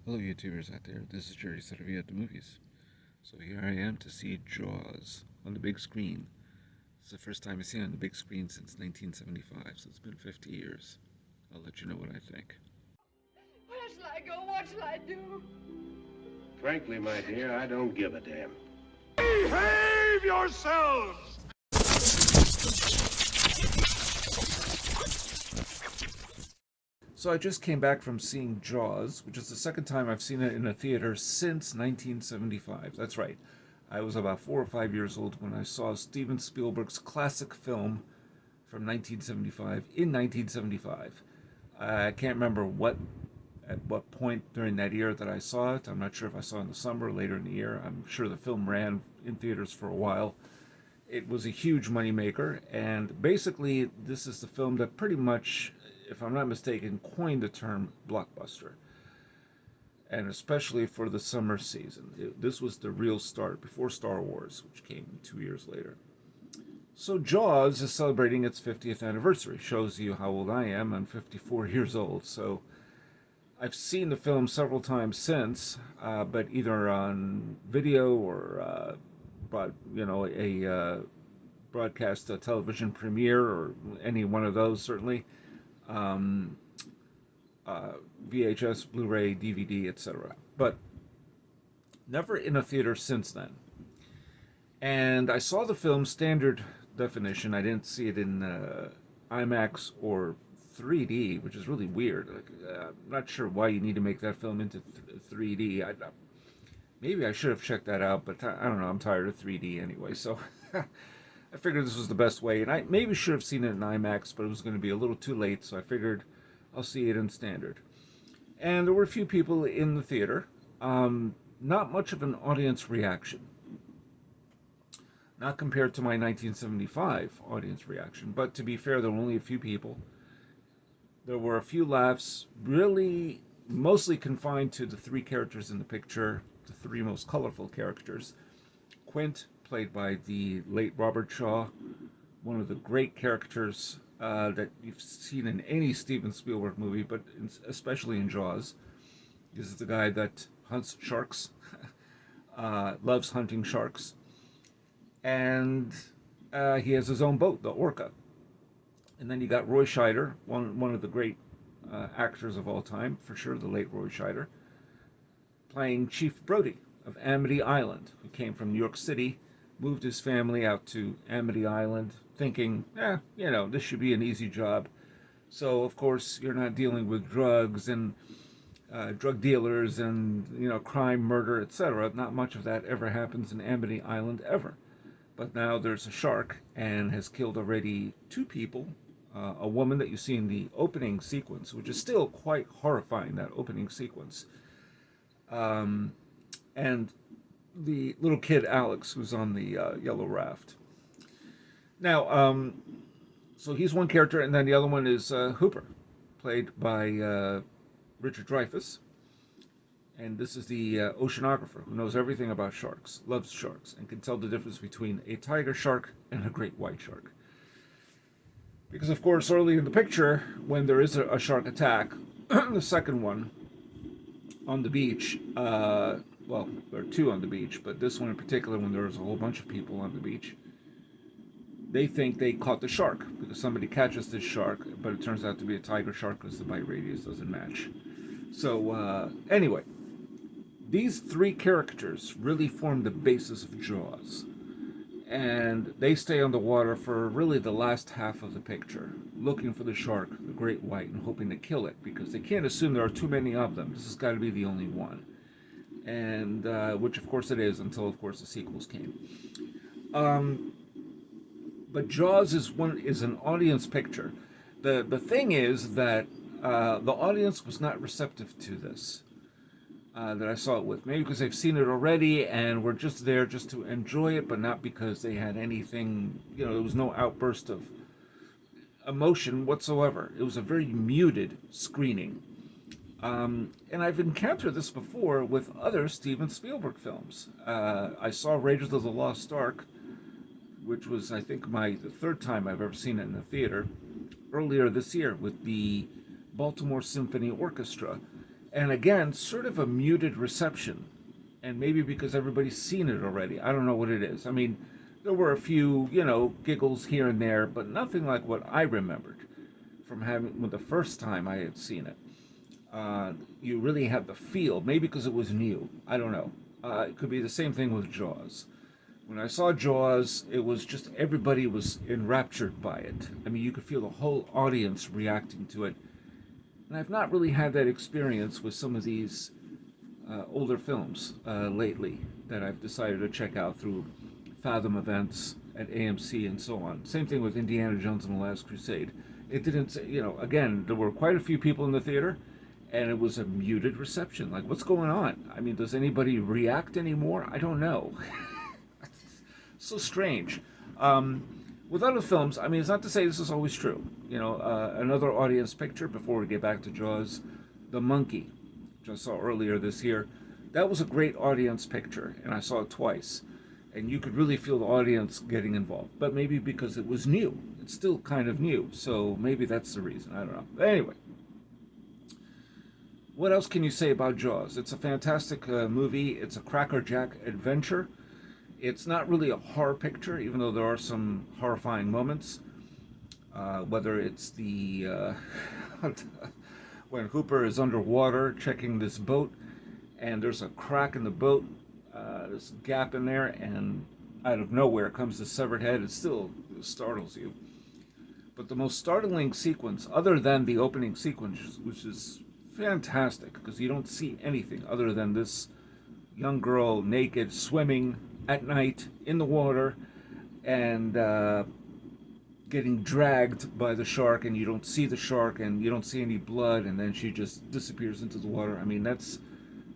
Hello, YouTubers out there. This is Jerry Saravia at the movies. So here I am to see Jaws on the big screen. It's the first time I've seen it on the big screen since 1975, so it's been 50 years. I'll let you know what I think. Where shall I go? What shall I do? Frankly, my dear, I don't give a damn. Behave yourselves! So I just came back from seeing Jaws, which is the second time I've seen it in a theater since 1975. That's right. I was about 4 or 5 years old when I saw Steven Spielberg's classic film from 1975 in 1975. I can't remember at what point during that year that I saw it. I'm not sure if I saw it in the summer or later in the year. I'm sure the film ran in theaters for a while. It was a huge moneymaker, and basically, this is the film that pretty much, if I'm not mistaken, coined the term blockbuster, and especially for the summer season. This was the real start, before Star Wars, which came 2 years later. So Jaws is celebrating its 50th anniversary. Shows you how old I am. I'm 54 years old, so I've seen the film several times since, but either on video or a broadcast television premiere or any one of those certainly, um, VHS, Blu-ray, DVD, etc. But never in a theater since then. And I saw the film standard definition. I didn't see it in IMAX or 3D, which is really weird. I'm not sure why you need to make that film into 3D. Maybe I should have checked that out, but I don't know. I'm tired of 3D anyway, so I figured this was the best way. And I maybe should have seen it in IMAX, but it was going to be a little too late, so I figured I'll see it in standard. And there were a few people in the theater. Not much of an audience reaction. Not compared to my 1975 audience reaction, but to be fair, there were only a few people. There were a few laughs, really mostly confined to the three characters in the picture, the three most colorful characters. Quint, played by the late Robert Shaw, one of the great characters that you've seen in any Steven Spielberg movie, but especially in Jaws. This is the guy that hunts sharks, loves hunting sharks, and he has his own boat, the Orca. And then you got Roy Scheider, one of the great actors of all time, for sure, the late Roy Scheider, playing Chief Brody of Amity Island, who came from New York City, moved his family out to Amity Island, thinking, this should be an easy job. So, of course, you're not dealing with drugs and drug dealers and, crime, murder, etc. Not much of that ever happens in Amity Island, ever. But now there's a shark and has killed already two people. A woman that you see in the opening sequence, which is still quite horrifying, that opening sequence. And the little kid Alex, who's on the yellow raft. Now, so he's one character, and then the other one is Hooper, played by Richard Dreyfuss. And this is the oceanographer who knows everything about sharks, loves sharks, and can tell the difference between a tiger shark and a great white shark. Because, of course, early in the picture, when there is a shark attack, the second one on the beach, well, there are two on the beach, but this one in particular, when there's a whole bunch of people on the beach, they think they caught the shark because somebody catches this shark, but it turns out to be a tiger shark because the bite radius doesn't match. So, anyway, these three characters really form the basis of Jaws. And they stay on the water for really the last half of the picture, looking for the shark, the great white, and hoping to kill it, because they can't assume there are too many of them. This has got to be the only one. And, which of course it is, until of course the sequels came. But Jaws is an audience picture. The thing is that the audience was not receptive to this. That I saw it with. Maybe because they've seen it already and were just there just to enjoy it, but not because they had anything, there was no outburst of emotion whatsoever. It was a very muted screening. And I've encountered this before with other Steven Spielberg films. I saw Raiders of the Lost Ark, which was, I think, the third time I've ever seen it in the theater, earlier this year with the Baltimore Symphony Orchestra. And again, sort of a muted reception. And maybe because everybody's seen it already. I don't know what it is. I mean, there were a few, giggles here and there, but nothing like what I remembered from having when the first time I had seen it. You really had the feel, maybe because it was new. I don't know. It could be the same thing with Jaws. When I saw Jaws, it was just everybody was enraptured by it. I mean, you could feel the whole audience reacting to it. And I've not really had that experience with some of these older films lately that I've decided to check out through Fathom events at AMC and so on. Same thing with Indiana Jones and the Last Crusade. It didn't, again, there were quite a few people in the theater, and it was a muted reception. Like, what's going on? I mean, does anybody react anymore? I don't know. So strange. With other films, I mean, it's not to say this is always true. Another audience picture before we get back to Jaws, The Monkey, which I saw earlier this year. That was a great audience picture, and I saw it twice. And you could really feel the audience getting involved. But maybe because it was new. It's still kind of new, so maybe that's the reason. I don't know. But anyway. What else can you say about Jaws? It's a fantastic movie. It's a crackerjack adventure. It's not really a horror picture, even though there are some horrifying moments. Whether it's the when Hooper is underwater checking this boat, and there's a crack in the boat, there's a gap in there, and out of nowhere comes the severed head. It still startles you. But the most startling sequence, other than the opening sequence, which is fantastic, because you don't see anything other than this young girl naked swimming at night in the water and getting dragged by the shark, and you don't see the shark and you don't see any blood, and then she just disappears into the water. I mean, that's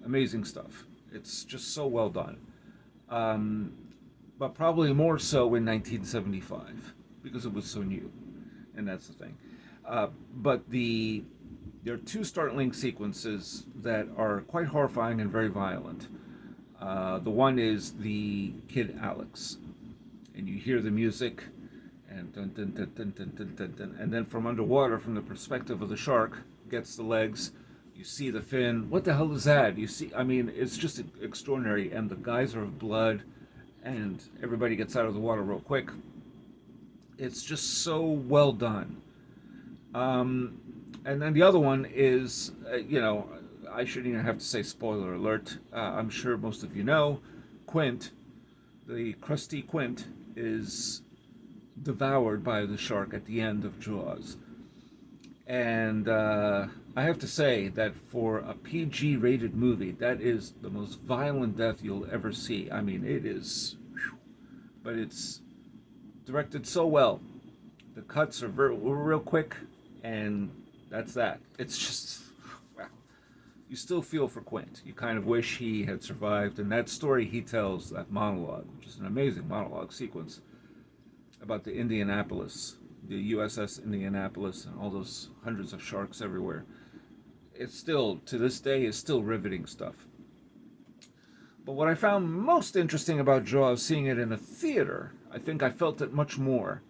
amazing stuff. It's just so well done. But probably more so in 1975 because it was so new, and that's the thing. But there are two startling sequences that are quite horrifying and very violent. The one is the kid Alex, and you hear the music, and dun, dun, dun, dun, dun, dun, dun, dun, and then from underwater, from the perspective of the shark, gets the legs. You see the fin. What the hell is that? You see, I mean, it's just extraordinary, and the geyser of blood, and everybody gets out of the water real quick. It's just so well done. And then the other one is, I shouldn't even have to say spoiler alert. I'm sure most of you know, Quint, the crusty Quint, is devoured by the shark at the end of Jaws. And I have to say that for a PG-rated movie, that is the most violent death you'll ever see. I mean, it is, but it's directed so well. The cuts are real quick, and that's that. It's just, wow. You still feel for Quint. You kind of wish he had survived. And that story he tells, that monologue, which is an amazing monologue sequence about the Indianapolis, the USS Indianapolis, and all those hundreds of sharks everywhere. It's still, to this day, is still riveting stuff. But what I found most interesting about Jaws, seeing it in a theater, I think I felt it much more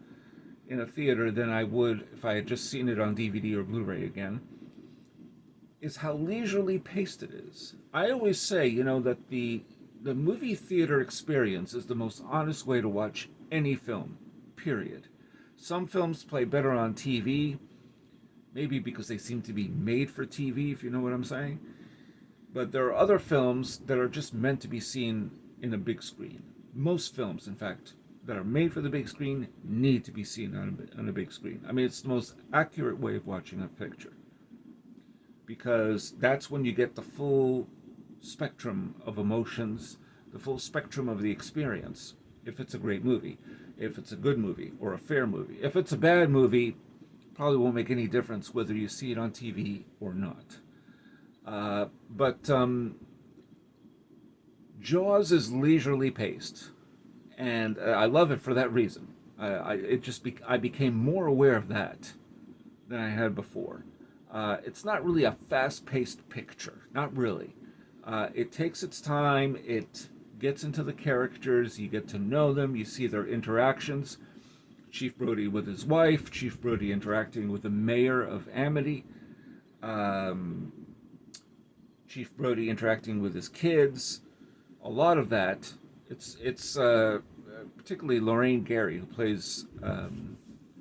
in a theater than I would if I had just seen it on DVD or Blu-ray again, is how leisurely paced it is. I always say, that the movie theater experience is the most honest way to watch any film, period. Some films play better on TV, maybe because they seem to be made for TV, if you know what I'm saying. But there are other films that are just meant to be seen in a big screen. Most films, in fact, that are made for the big screen need to be seen on a big screen. I mean, it's the most accurate way of watching a picture, because that's when you get the full spectrum of emotions, the full spectrum of the experience, if it's a great movie, if it's a good movie or a fair movie. If it's a bad movie, probably won't make any difference whether you see it on TV or not. But Jaws is leisurely paced, and I love it for that reason. I became more aware of that than I had before. It's not really a fast-paced picture, not really. It takes its time. It gets into the characters. You get to know them. You see their interactions. Chief Brody with his wife. Chief Brody interacting with the mayor of Amity. Chief Brody interacting with his kids, a lot of that. It's particularly Lorraine Gary, who plays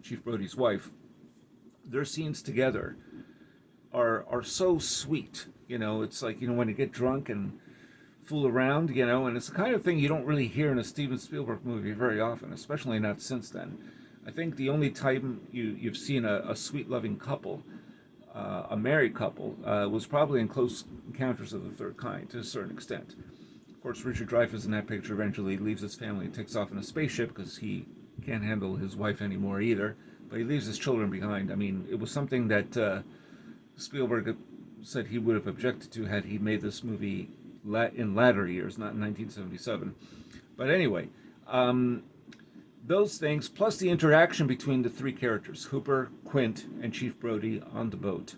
Chief Brody's wife. Their scenes together are so sweet. It's like, when you get drunk and fool around, and it's the kind of thing you don't really hear in a Steven Spielberg movie very often, especially not since then. I think the only time you've seen a sweet, loving couple, a married couple, was probably in Close Encounters of the Third Kind, to a certain extent. Of course, Richard Dreyfuss in that picture eventually leaves his family and takes off in a spaceship because he can't handle his wife anymore either. But he leaves his children behind. I mean, it was something that Spielberg said he would have objected to had he made this movie in latter years, not in 1977. But anyway, those things, plus the interaction between the three characters, Hooper, Quint, and Chief Brody on the boat,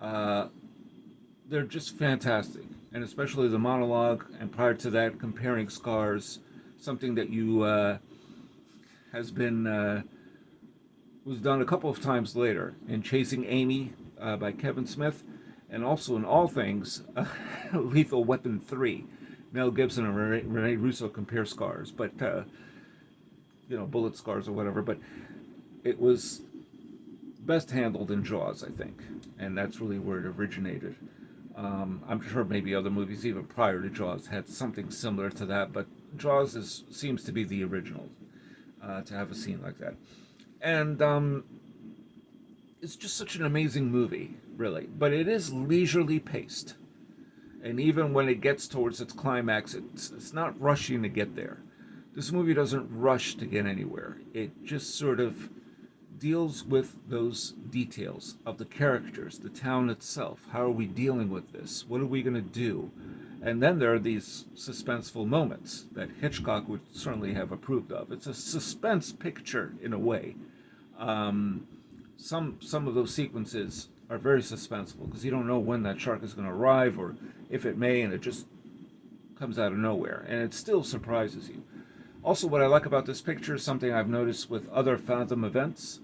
they're just fantastic. And especially the monologue, and prior to that, comparing scars, something that was done a couple of times later in Chasing Amy by Kevin Smith, and also in All Things, Lethal Weapon 3. Mel Gibson and Rene Russo compare scars, but bullet scars or whatever. But it was best handled in Jaws, I think, and that's really where it originated. I'm sure maybe other movies even prior to Jaws had something similar to that, but Jaws seems to be the original to have a scene like that. And it's just such an amazing movie, really. But it is leisurely paced. And even when it gets towards its climax, it's not rushing to get there. This movie doesn't rush to get anywhere. It just sort of deals with those details of the characters, the town itself. How are we dealing with this? What are we going to do? And then there are these suspenseful moments that Hitchcock would certainly have approved of. It's a suspense picture in a way. Some of those sequences are very suspenseful because you don't know when that shark is going to arrive or if it may, and it just comes out of nowhere. And it still surprises you. Also, what I like about this picture is something I've noticed with other Fathom events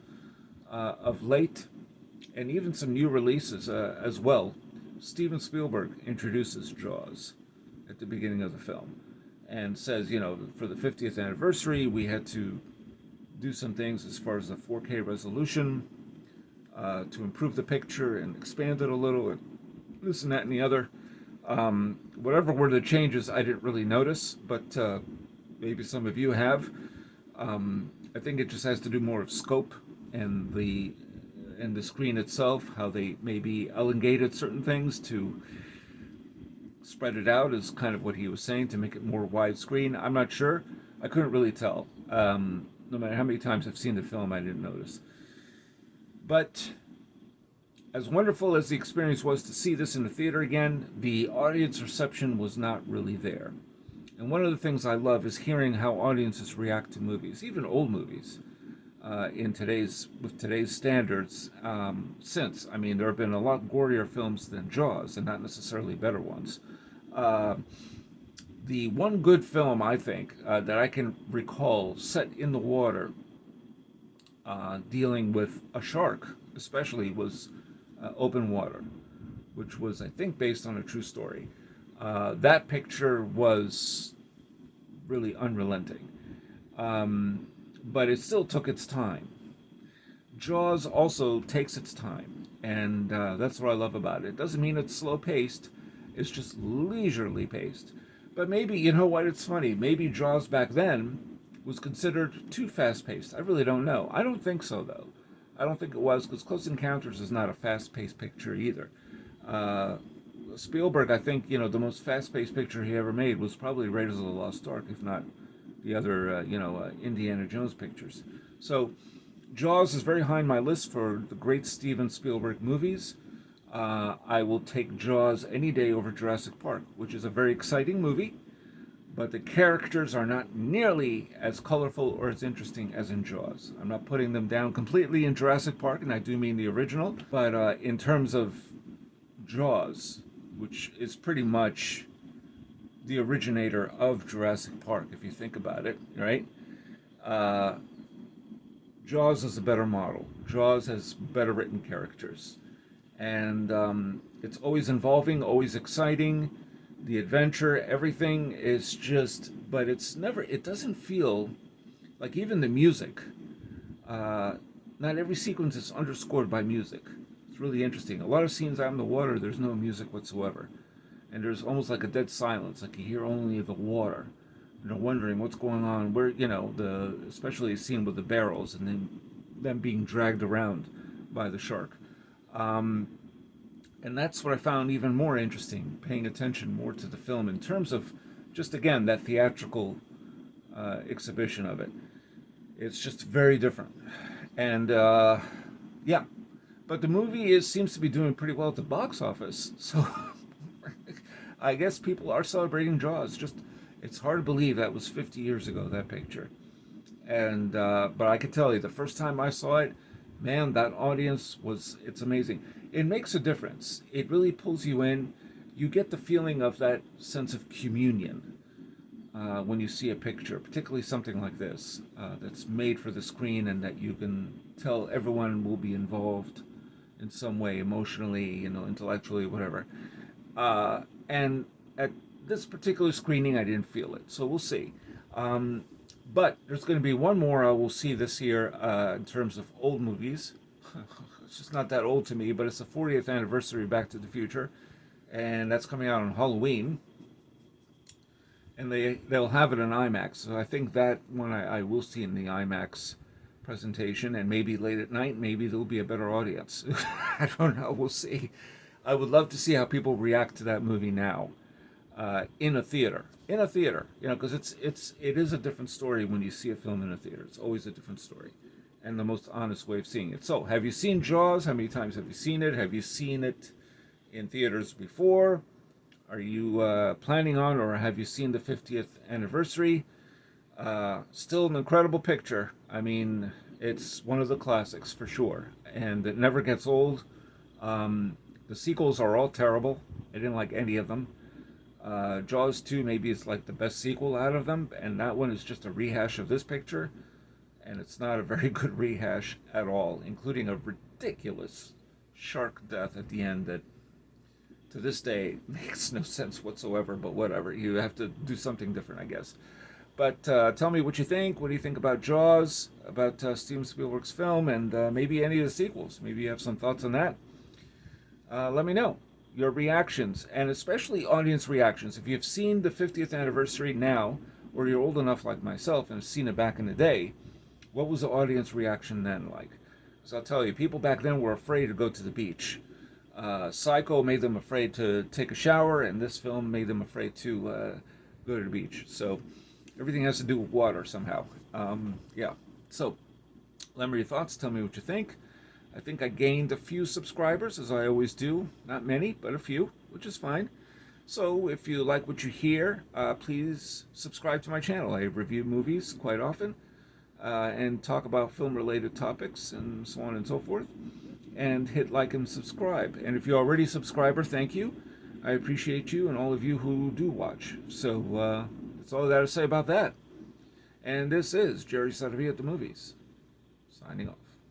of late, and even some new releases as well. Steven Spielberg introduces Jaws at the beginning of the film and says, for the 50th anniversary, we had to do some things as far as the 4K resolution to improve the picture and expand it a little, and this and that and the other. Whatever were the changes, I didn't really notice, but maybe some of you have. I think it just has to do more of scope and the screen itself, how they maybe elongated certain things to spread it out, is kind of what he was saying, to make it more widescreen. I'm not sure. I couldn't really tell. No matter how many times I've seen the film, I didn't notice. But as wonderful as the experience was to see this in the theater again, the audience reception was not really there. And one of the things I love is hearing how audiences react to movies, even old movies, with today's standards. Since, I mean, there have been a lot gorier films than Jaws, and not necessarily better ones. The one good film, I think, that I can recall set in the water, dealing with a shark, especially, was Open Water, which was, I think, based on a true story. That picture was really unrelenting. But it still took its time. Jaws also takes its time, and that's what I love about it. It doesn't mean it's slow-paced, it's just leisurely paced. But maybe, you know what, it's funny, maybe Jaws back then was considered too fast-paced. I really don't know. I don't think so, though. I don't think it was, because Close Encounters is not a fast-paced picture either. Spielberg, I think, the most fast-paced picture he ever made was probably Raiders of the Lost Ark, if not the other, Indiana Jones pictures. So Jaws is very high on my list for the great Steven Spielberg movies. I will take Jaws any day over Jurassic Park, which is a very exciting movie, but the characters are not nearly as colorful or as interesting as in Jaws. I'm not putting them down completely in Jurassic Park, and I do mean the original, but in terms of Jaws, which is pretty much the originator of Jurassic Park, if you think about it, right? Jaws is a better model. Jaws has better written characters. And It's always involving, always exciting. The adventure, everything is just, but it doesn't feel like even the music. Not every sequence is underscored by music. It's really interesting. A lot of scenes out in the water, there's no music whatsoever. And there's almost like a dead silence, like you hear only the water. And you're wondering what's going on, where, especially a scene with the barrels and then them being dragged around by the shark. And that's what I found even more interesting, paying attention more to the film in terms of just, again, that theatrical exhibition of it. It's just very different. And, yeah. But the movie seems to be doing pretty well at the box office. So I guess people are celebrating Jaws. Just, it's hard to believe that was 50 years ago, that picture. And, but I can tell you, the first time I saw it, man, that audience it's amazing. It makes a difference. It really pulls you in. You get the feeling of that sense of communion when you see a picture, particularly something like this, that's made for the screen and that you can tell everyone will be involved in some way, emotionally, intellectually, whatever. And at this particular screening, I didn't feel it. So we'll see. But there's going to be one more we'll see this year in terms of old movies. It's just not that old to me, but it's the 40th anniversary of Back to the Future. And that's coming out on Halloween. And they'll have it in IMAX. So I think that one I will see in the IMAX presentation. And maybe late at night, maybe there'll be a better audience. I don't know. We'll see. I would love to see how people react to that movie now. In a theater, because it is a different story when you see a film in a theater. It's always a different story, and the most honest way of seeing it. So, have you seen Jaws? How many times have you seen it? Have you seen it in theaters before? Are you planning on, or have you seen the 50th anniversary? Still an incredible picture. I mean, it's one of the classics for sure, and it never gets old. The sequels are all terrible. I didn't like any of them. Jaws 2 maybe is like the best sequel out of them, and that one is just a rehash of this picture, and it's not a very good rehash at all, including a ridiculous shark death at the end that to this day makes no sense whatsoever, but whatever. You have to do something different, I guess. But tell me what you think. What do you think about Jaws, about Steven Spielberg's film, and maybe any of the sequels? Maybe you have some thoughts on that. Let me know your reactions, and especially audience reactions. If you've seen the 50th anniversary now, or you're old enough like myself and have seen it back in the day, what was the audience reaction then like? Because I'll tell you, people back then were afraid to go to the beach. Psycho made them afraid to take a shower, and this film made them afraid to go to the beach. So everything has to do with water somehow. Yeah. So let me know your thoughts. Tell me what you think. I think I gained a few subscribers, as I always do. Not many, but a few, which is fine. So if you like what you hear, please subscribe to my channel. I review movies quite often and talk about film-related topics and so on and so forth. And hit like and subscribe. And if you're already a subscriber, thank you. I appreciate you and all of you who do watch. So that's all I got to say about that. And this is Jerry Saravia at the Movies, signing off.